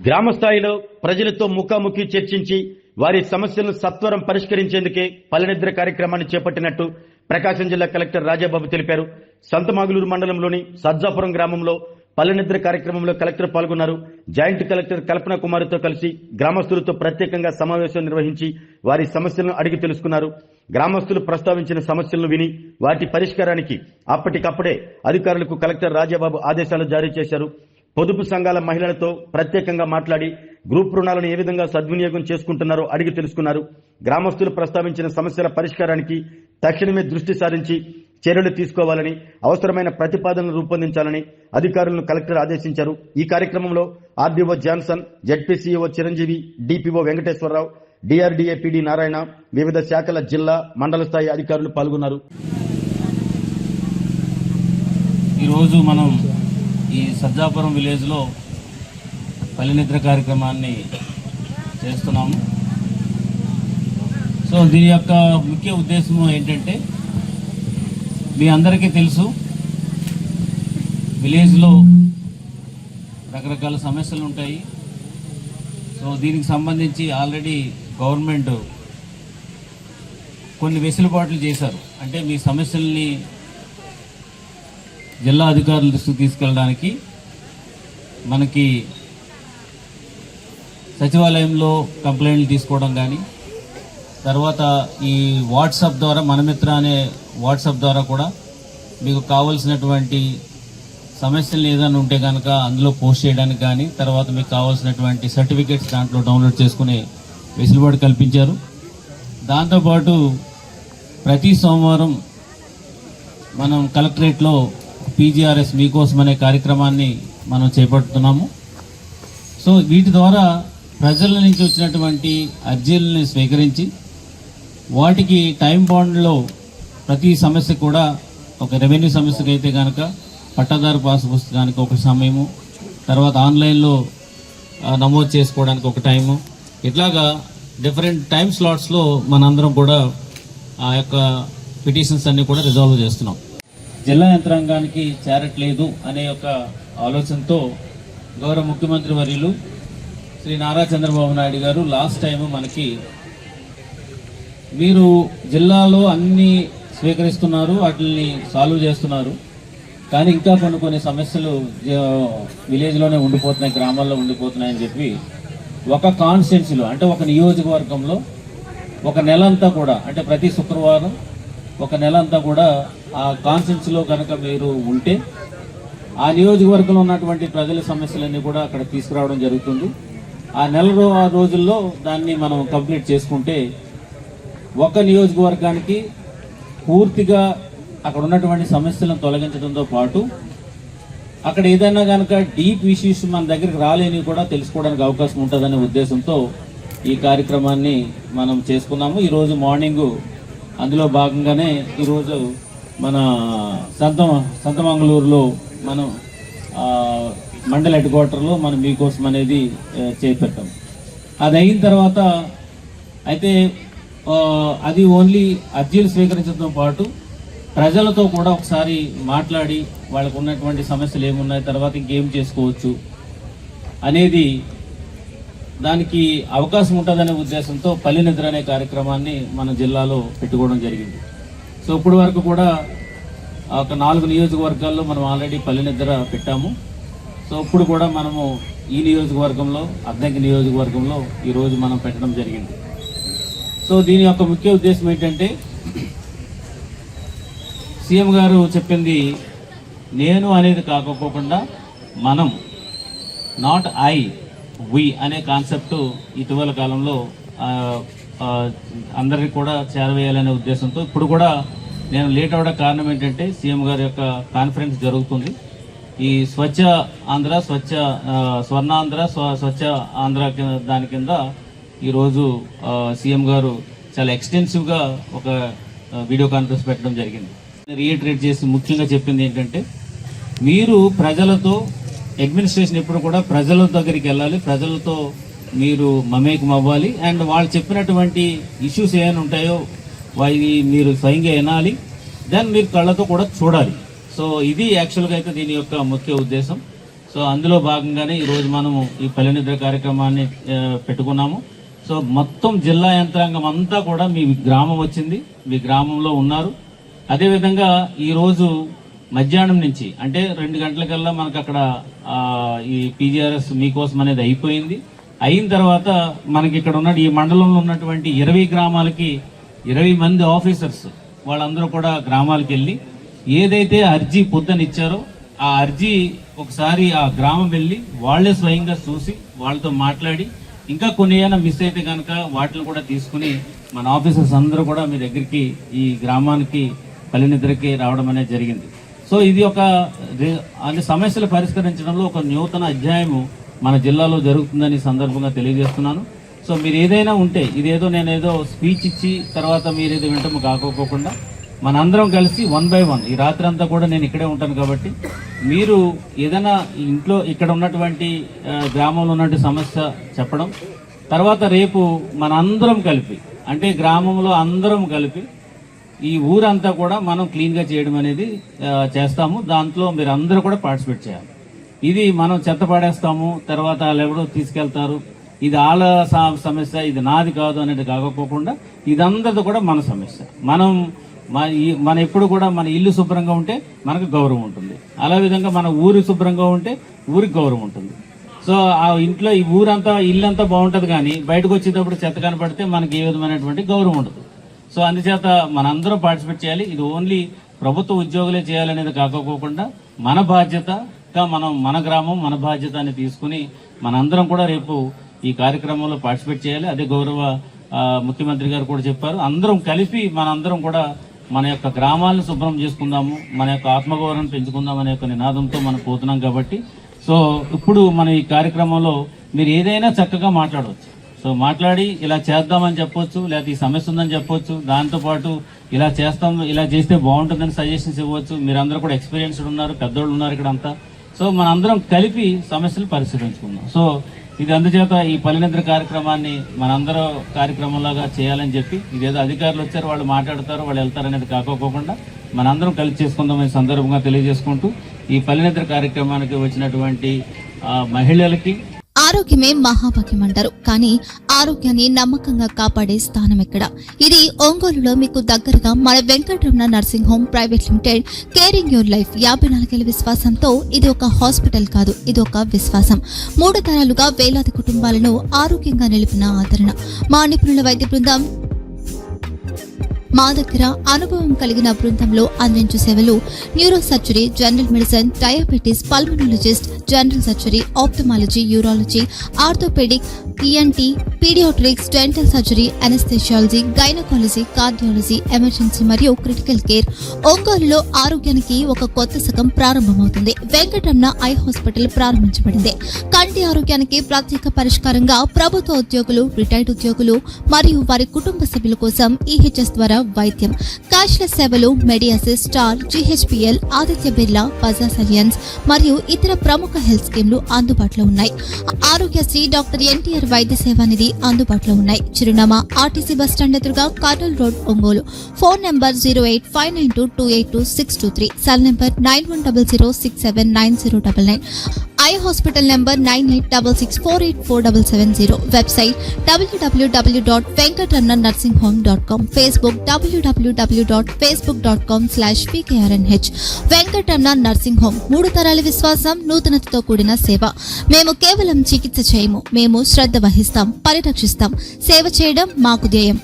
గ్రామ స్థాయిలో ప్రజలతో ముఖాముఖి చర్చించి వారి సమస్యలను సత్వరం పరిష్కరించేందుకే పల్లెనిద్ర కార్యక్రమాన్ని చేపట్టినట్టు ప్రకాశం జిల్లా కలెక్టర్ రాజాబాబు తెలిపారు. సంతమాగులూరు మండలంలోని సజ్జాపురం గ్రామంలో పల్లెనిద్ర కార్యక్రమంలో కలెక్టర్ పాల్గొన్నారు. జాయింట్ కలెక్టర్ కల్పన కుమార్తో కలిసి గ్రామస్తులతో ప్రత్యేకంగా సమావేశం నిర్వహించి వారి సమస్యలను అడిగి తెలుసుకున్నారు. గ్రామస్తులు ప్రస్తావించిన సమస్యలను విని వాటి పరిష్కారానికి అప్పటికప్పుడే అధికారులకు కలెక్టర్ రాజాబాబు ఆదేశాలు జారీ చేశారు. పొదుపు సంఘాల మహిళలతో ప్రత్యేకంగా మాట్లాడి గ్రూప్ రుణాలను ఏ విధంగా సద్వినియోగం చేసుకుంటున్నారో అడిగి తెలుసుకున్నారు. గ్రామస్తులు ప్రస్తావించిన సమస్యల పరిష్కారానికి తక్షణమే దృష్టి సారించి చర్యలు తీసుకోవాలని, అవసరమైన ప్రతిపాదనలు రూపొందించాలని అధికారులను కలెక్టర్ ఆదేశించారు. ఈ కార్యక్రమంలో RDO Johnson, ZPCO Chiranjeevi, DPO Venkateswararao, DRDA PD Narayana, వివిధ శాఖల జిల్లా, మండల స్థాయి అధికారులు పాల్గొన్నారు. ఈరోజు మనం ఈ సజ్జాపురం విలేజ్లో పల్లెనిద్ర కార్యక్రమాన్ని చేస్తున్నాము. సో దీని యొక్క ముఖ్య ఉద్దేశం ఏంటంటే, మీ అందరికీ తెలుసు విలేజ్లో రకరకాల సమస్యలు ఉంటాయి. సో దీనికి సంబంధించి ఆల్రెడీ గవర్నమెంట్ కొన్ని వెసులుబాట్లు చేశారు. అంటే మీ సమస్యల్ని జిల్లా అధికారుల దృష్టికి తీసుకెళ్ళడానికి మనకి సచివాలయంలో కంప్లైంట్లు తీసుకోవడం కానీ, తర్వాత ఈ వాట్సాప్ ద్వారా, మనమిత్ర అనే వాట్సాప్ ద్వారా కూడా మీకు కావాల్సినటువంటి సమస్యలు ఏదైనా ఉంటే కనుక అందులో పోస్ట్ చేయడానికి కానీ, తర్వాత మీకు కావాల్సినటువంటి సర్టిఫికేట్స్ దాంట్లో డౌన్లోడ్ చేసుకునే వెసులుబాటు కల్పించారు. దాంతోపాటు ప్రతి సోమవారం మనం కలెక్టరేట్లో పీజీఆర్ఎస్ మీకోసం అనే కార్యక్రమాన్ని మనం చేపడుతున్నాము. సో వీటి ద్వారా ప్రజల నుంచి వచ్చినటువంటి అర్జీలని స్వీకరించి వాటికి టైం బాండ్లో ప్రతి సమస్య కూడా, ఒక రెవెన్యూ సమస్యకు అయితే కనుక పట్టాదారు పాస్ పుస్తకానికి ఒక సమయము, తర్వాత ఆన్లైన్లో నమోదు చేసుకోవడానికి ఒక టైము, ఇట్లాగా డిఫరెంట్ టైం స్లాట్స్లో మనందరం కూడా ఆ యొక్క పిటిషన్స్ అన్నీ కూడా రిజాల్వ్ చేస్తున్నాం. జిల్లా యంత్రాంగానికి చేరట్లేదు అనే ఒక ఆలోచనతో గౌరవ ముఖ్యమంత్రి వర్యులు శ్రీ నారా చంద్రబాబు నాయుడు గారు లాస్ట్ టైం మనకి, మీరు జిల్లాలో అన్ని స్వీకరిస్తున్నారు, వాటిని సాల్వ్ చేస్తున్నారు, కానీ ఇంకా కొన్ని సమస్యలు విలేజ్లోనే ఉండిపోతున్నాయి, గ్రామాల్లో ఉండిపోతున్నాయని చెప్పి ఒక కాన్స్టిట్యున్సీలో, అంటే ఒక నియోజకవర్గంలో ఒక నెల అంతా కూడా, అంటే ప్రతి శుక్రవారం ఒక నెల అంతా కూడా ఆ కాన్స్టిట్యున్సీలో కనుక మీరు ఉంటే ఆ నియోజకవర్గంలో ఉన్నటువంటి ప్రజల సమస్యలన్నీ కూడా అక్కడ తీసుకురావడం జరుగుతుంది. ఆ రోజుల్లో దాన్ని మనం కంప్లీట్ చేసుకుంటే ఒక నియోజకవర్గానికి పూర్తిగా అక్కడ ఉన్నటువంటి సమస్యలను తొలగించడంతో పాటు అక్కడ ఏదైనా కనుక డీప్ ఇష్యూస్ మన దగ్గరికి రాలేని కూడా తెలుసుకోవడానికి అవకాశం ఉంటుందనే ఉద్దేశంతో ఈ కార్యక్రమాన్ని మనం చేసుకున్నాము. ఈరోజు మార్నింగు అందులో భాగంగానే ఈరోజు మన సంతమంగళూరులో మనం మండల హెడ్ క్వార్టర్లో మనం మీకోసం అనేది చేపట్టాం. అది అయిన తర్వాత అయితే అది ఓన్లీ అర్జీలు స్వీకరించడంతో పాటు ప్రజలతో కూడా ఒకసారి మాట్లాడి వాళ్ళకు ఉన్నటువంటి సమస్యలు ఏమున్నాయి, తర్వాత ఇంకేం చేసుకోవచ్చు అనేది దానికి అవకాశం ఉంటుందనే ఉద్దేశంతో పల్లెనిద్ర అనే కార్యక్రమాన్ని మన జిల్లాలో పెట్టుకోవడం జరిగింది. సో ఇప్పటి వరకు కూడా ఒక 4 నియోజకవర్గాల్లో మనం ఆల్రెడీ పల్లెనిద్ర పెట్టాము. సో ఇప్పుడు కూడా మనము ఈ నియోజకవర్గంలో, అద్దంకి నియోజకవర్గంలో ఈరోజు మనం పెట్టడం జరిగింది. సో దీని యొక్క ముఖ్య ఉద్దేశం ఏంటంటే, సీఎం గారు చెప్పింది నేను అనేది కాకపోకుండా మనం, నాట్ ఐ, వి అనే కాన్సెప్ట్ ఇటీవల కాలంలో అందరికీ కూడా చేరవేయాలనే ఉద్దేశంతో ఇప్పుడు కూడా నేను లేట్ అవ్వడం కారణం ఏంటంటే, సీఎం గారి యొక్క కాన్ఫరెన్స్ జరుగుతుంది. ఈ స్వచ్ఛ ఆంధ్ర, స్వర్ణాంధ్ర, స్వచ్ఛ ఆంధ్ర దాని కింద ఈరోజు సీఎం గారు చాలా ఎక్స్టెన్సివ్గా ఒక వీడియో కాన్ఫరెన్స్ పెట్టడం జరిగింది. రీఇటరేట్ చేసి ముఖ్యంగా చెప్పింది ఏంటంటే, మీరు ప్రజలతో, అడ్మినిస్ట్రేషన్ ఎప్పుడు కూడా ప్రజల దగ్గరికి వెళ్ళాలి, ప్రజలతో మీరు మమేకం అవ్వాలి, అండ్ వాళ్ళు చెప్పినటువంటి ఇష్యూస్ ఏమైనా ఉంటాయో అవి మీరు స్వయంగా వినాలి, దెన్ మీరు కళ్ళతో కూడా చూడాలి. సో ఇది యాక్చువల్గా అయితే దీని యొక్క ముఖ్య ఉద్దేశం. సో అందులో భాగంగానే ఈరోజు మనము ఈ పల్లె నిద్ర కార్యక్రమాన్ని పెట్టుకున్నాము. సో మొత్తం జిల్లా యంత్రాంగం అంతా కూడా మీ గ్రామం వచ్చింది, మీ గ్రామంలో ఉన్నారు. అదేవిధంగా ఈరోజు మధ్యాహ్నం నుంచి అంటే 2 గంటలకల్లా మనకు అక్కడ ఈ పీజీఆర్ఎస్ మీకోసం అనేది అయిపోయింది. అయిన తర్వాత మనకి ఇక్కడ ఉన్న ఈ మండలంలో ఉన్నటువంటి 20 గ్రామాలకి 20 మంది ఆఫీసర్స్ వాళ్ళందరూ కూడా గ్రామాలకు వెళ్ళి ఏదైతే అర్జీ పొద్దునిచ్చారో ఆ అర్జీ ఒకసారి ఆ గ్రామం వెళ్ళి వాళ్లే స్వయంగా చూసి వాళ్ళతో మాట్లాడి ఇంకా కొన్ని ఏమైనా మిస్ అయితే కనుక వాటిని కూడా తీసుకుని మన ఆఫీసర్స్ అందరూ కూడా మీ దగ్గరికి ఈ గ్రామానికి పల్లె నిద్రకి రావడం అనేది జరిగింది. సో ఇది ఒక అన్ని సమస్యలు పరిష్కరించడంలో ఒక నూతన అధ్యాయము మన జిల్లాలో జరుగుతుందని సందర్భంగా తెలియజేస్తున్నాను. సో మీరు ఏదైనా ఉంటే ఇదేదో నేనేదో స్పీచ్ ఇచ్చి తర్వాత మీరు ఏదో వింటము కాకపోకుండా మనందరం కలిసి 1 by 1 ఈ రాత్రి అంతా కూడా నేను ఇక్కడే ఉంటాను కాబట్టి మీరు ఏదైనా ఇంట్లో ఇక్కడ ఉన్నటువంటి గ్రామంలో ఉన్నటువంటి సమస్య చెప్పడం, తర్వాత రేపు మనందరం కలిపి అంటే గ్రామంలో అందరం కలిపి ఈ ఊరంతా కూడా మనం క్లీన్గా చేయడం అనేది చేస్తాము. దాంట్లో మీరు అందరూ కూడా పార్టిసిపేట్ చేయాలి. ఇది మనం చెత్త పాడేస్తాము, తర్వాత వాళ్ళు ఎవరో తీసుకెళ్తారు, ఇది వాళ్ళ సమస్య, ఇది నాది కాదు అనేది కాకపోకుండా ఇదంతా కూడా మన సమస్య. మన ఎప్పుడు కూడా మన ఇల్లు శుభ్రంగా ఉంటే మనకు గౌరవం ఉంటుంది, అలా విధంగా మన ఊరు శుభ్రంగా ఉంటే ఊరికి గౌరవం ఉంటుంది. సో ఆ ఇంట్లో ఈ ఊరంతా ఇల్లంతా బాగుంటుంది, కానీ బయటకు వచ్చేటప్పుడు చెత్త కనపడితే మనకి ఏ విధమైనటువంటి గౌరవం ఉండదు. సో అందుచేత మనందరం పార్టిసిపేట్ చేయాలి. ఇది ఓన్లీ ప్రభుత్వ ఉద్యోగులే చేయాలనేది కాకపోకుండా మన బాధ్యతగా మన గ్రామం మన బాధ్యత అని తీసుకుని మనందరం కూడా రేపు ఈ కార్యక్రమంలో పార్టిసిపేట్ చేయాలి. అదే గౌరవ ముఖ్యమంత్రి గారు కూడా చెప్పారు, అందరం కలిపి మనందరం కూడా మన యొక్క గ్రామాలను శుభ్రం చేసుకుందాము, మన యొక్క ఆత్మగౌరవం పెంచుకుందాం అనే ఒక నినాదంతో మనం పోతున్నాం. కాబట్టి సో ఇప్పుడు మన ఈ కార్యక్రమంలో మీరు ఏదైనా చక్కగా మాట్లాడవచ్చు. సో మాట్లాడి ఇలా చేద్దామని చెప్పొచ్చు, లేకపోతే ఈ సమస్య ఉందని చెప్పొచ్చు, దాంతోపాటు ఇలా చేస్తాం, ఇలా చేస్తే బాగుంటుందని సజెషన్స్ ఇవ్వచ్చు. మీరందరూ కూడా ఎక్స్పీరియన్స్డ్ ఉన్నారు, పెద్దోళ్ళు ఉన్నారు ఇక్కడ అంతా. సో మనందరం కలిపి సమస్యలు పరిశీలించుకుందాం. సో ఇది అందుచేత ఈ పల్లె నిద్ర కార్యక్రమాన్ని మనందరూ కార్యక్రమంలాగా చేయాలని చెప్పి, ఇదేదో అధికారులు వచ్చారు వాళ్ళు మాట్లాడతారు వాళ్ళు వెళ్తారు అనేది కాకపోకుండా మనందరం కలిసి చేసుకుందామనే సందర్భంగా తెలియజేసుకుంటూ ఈ పల్లె నిద్ర కార్యక్రమానికి వచ్చినటువంటి మహిళలకి ఆరోగ్యమే మహాభాగ్యం అంటారు, కానీ ఆరోగ్యాన్ని నమ్మకంగా కాపాడే స్థానం ఎక్కడ? ఇది ఒంగోలులో మీకు దగ్గరగా మన Venkataramana nursing home private limited. Caring your life 54 ఏళ్ల విశ్వాసంతో ఇది ఒక హాస్పిటల్ కాదు, ఇది ఒక విశ్వాసం. 3 తరాలుగా వేలాది కుటుంబాలను ఆరోగ్యంగా నిలిపిన ఆదరణ. మా నిపుణుల వైద్య బృందం మా దగ్గర అనుభవం కలిగిన బృందంలో అందించే సేవలు neuro surgery, general medicine, diabetes, pulmonologist, general surgery, ophthalmology, urology, orthopedic, ENT, pediatrics, dental surgery, anesthesiology, gynaecology, cardiology, emergency మరియు క్రిటికల్ కేర్. ఒంగోలులో ఆరోగ్యానికి ఒక కొత్త శకం ప్రారంభమవుతుంది. వెంకటరమణ ఐ హాస్పిటల్ ప్రారంభించబడింది. కంటి ఆరోగ్యానికి ప్రత్యేక పరిష్కారంగా ప్రభుత్వ ఉద్యోగులు, రిటైర్డ్ ఉద్యోగులు మరియు వారి కుటుంబ సభ్యుల కోసం ఈహెచ్ఎస్ ద్వారా వైద్యం, క్యాష్లెస్ సేవలు, MediAssist, Star, GHPL, Aditya Birla, Bajaj Allianz మరియు ఇతర ప్రముఖ హెల్త్ స్కీమ్లు అందుబాటులో ఉన్నాయి. ఆరోగ్యశ్రీ, డాక్టర్ ఎన్టీఆర్ వైద్య సేవా నిధి అందుబాటులో ఉన్నాయి. చిరునామా ఆర్టీసీ బస్ స్టాండ్ ఎదురుగా Kurnool road, Ongole. Phone number 08592282623, cell number 9100679099. Eye hospital number 9866484770. Website www.venkatramanarsinghome.com. Facebook www.facebook.com/pkrnh. Venkataramana nursing home, 3 తరాల విశ్వాసం, నూతనతతో కూడిన సేవ. మేము కేవలం చికిత్స చేయము, మేము శ్రద్ధ వహిస్తాం, పరిరక్షిస్తాం. సేవ చేయడం మాకు ధ్యేయం.